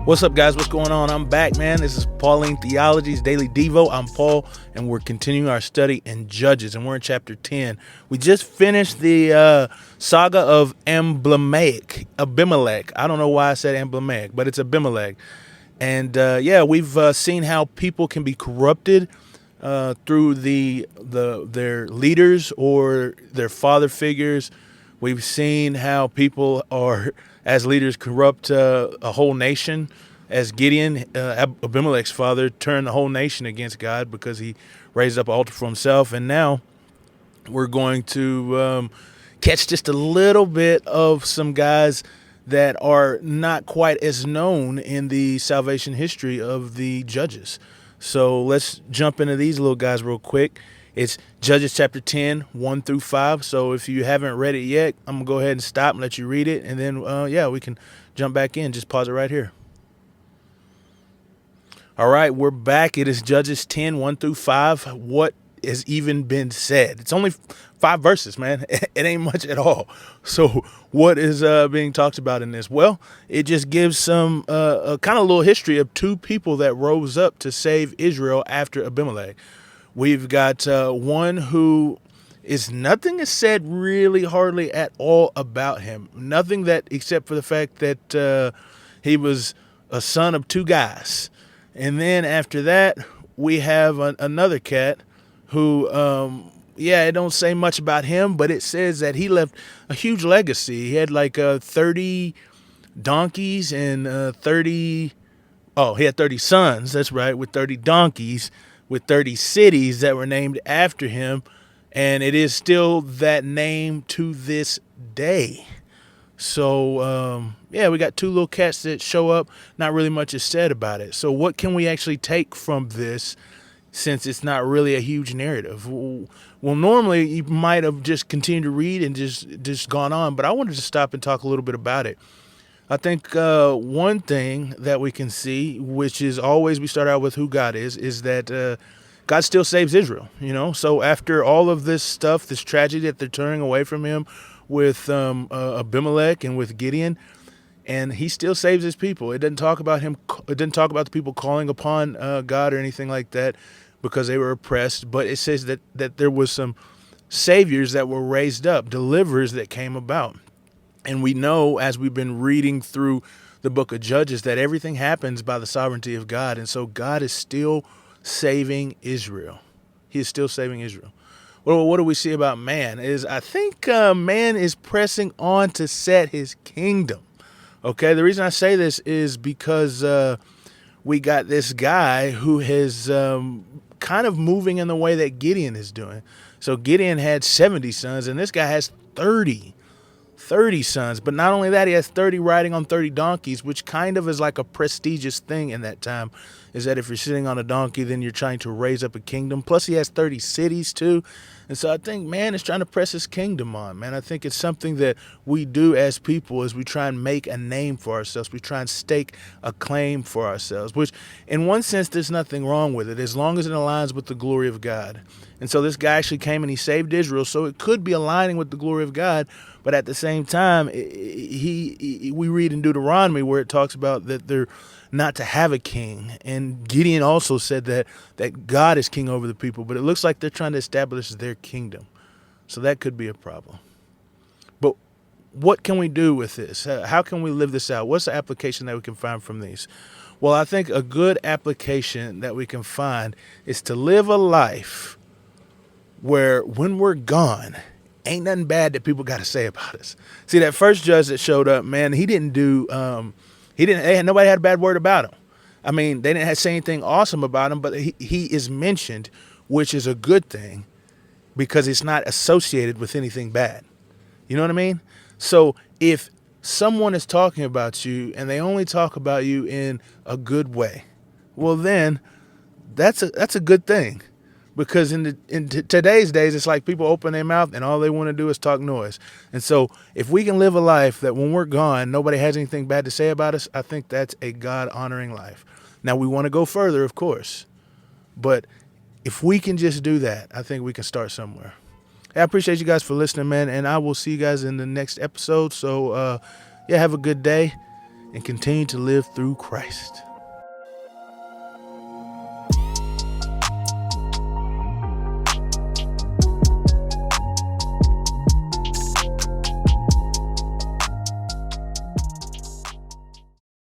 What's up, guys? What's going on? I'm back, man. This is Pauline Theology's Daily Devo. I'm Paul, and we're continuing our study in Judges, and we're in chapter 10. We just finished the saga of Abimelech. I don't know why I said Abimelech, but it's Abimelech. And we've seen how people can be corrupted through their leaders or their father figures. We've seen how people are, as leaders, corrupt a whole nation. As Gideon, Abimelech's father, turned the whole nation against God because he raised up an altar for himself. And now we're going to catch just a little bit of some guys that are not quite as known in the salvation history of the Judges. So let's jump into these little guys real quick. It's Judges chapter 10, 1 through 5. So if you haven't read it yet, I'm going to go ahead and stop and let you read it. And then, we can jump back in. Just pause it right here. All right, we're back. It is Judges 10, 1 through 5. What has even been said? It's only 5 verses, man. It ain't much at all. So what is being talked about in this? Well, it just gives some a kind of little history of 2 people that rose up to save Israel after Abimelech. We've got one who nothing is said really hardly at all about him. Nothing that except for the fact that he was a son of 2 guys. And then after that, we have another cat who, it don't say much about him, but it says that he left a huge legacy. He had like 30 donkeys and he had 30 sons, that's right, with 30 donkeys, with 30 cities that were named after him, and it is still that name to this day. So, we got 2 little cats that show up. Not really much is said about it. So what can we actually take from this, since it's not really a huge narrative? Well, normally you might have just continued to read and just gone on, but I wanted to stop and talk a little bit about it. I think one thing that we can see, which is always we start out with who God is that God still saves Israel, So after all of this stuff, this tragedy that they're turning away from him with Abimelech and with Gideon, and he still saves his people. It doesn't talk about him. It doesn't talk about the people calling upon God or anything like that because they were oppressed. But it says that there was some saviors that were raised up, deliverers that came about. And we know, as we've been reading through the book of Judges, that everything happens by the sovereignty of God. And so God is still saving Israel. He is still saving Israel. Well, what do we see about man? I think man is pressing on to set his kingdom. Okay, the reason I say this is because we got this guy who is kind of moving in the way that Gideon is doing. So Gideon had 70 sons, and this guy has 30 sons. But not only that, he has 30 riding on 30 donkeys, which kind of is like a prestigious thing in that time, is that if you're sitting on a donkey, then you're trying to raise up a kingdom. Plus, he has 30 cities, too. And so I think man is trying to press his kingdom on, man. I think it's something that we do as people as we try and make a name for ourselves. We try and stake a claim for ourselves, which in one sense, there's nothing wrong with it as long as it aligns with the glory of God. And so this guy actually came and he saved Israel. So it could be aligning with the glory of God. But at the same time, we read in Deuteronomy where it talks about that they're not to have a king. And Gideon also said that God is king over the people. But it looks like they're trying to establish their kingdom. So that could be a problem. But what can we do with this? How can we live this out? What's the application that we can find from these? Well, I think a good application that we can find is to live a life where when we're gone, ain't nothing bad that people got to say about us. See, that first judge that showed up, man, nobody had a bad word about him. I mean, they didn't say anything awesome about him, but he is mentioned, which is a good thing because it's not associated with anything bad. You know what I mean? So if someone is talking about you and they only talk about you in a good way, well, then that's a good thing. Because in today's days, it's like people open their mouth and all they want to do is talk noise. And so if we can live a life that when we're gone, nobody has anything bad to say about us, I think that's a God-honoring life. Now, we want to go further, of course. But if we can just do that, I think we can start somewhere. Hey, I appreciate you guys for listening, man. And I will see you guys in the next episode. So, have a good day. and continue to live through Christ.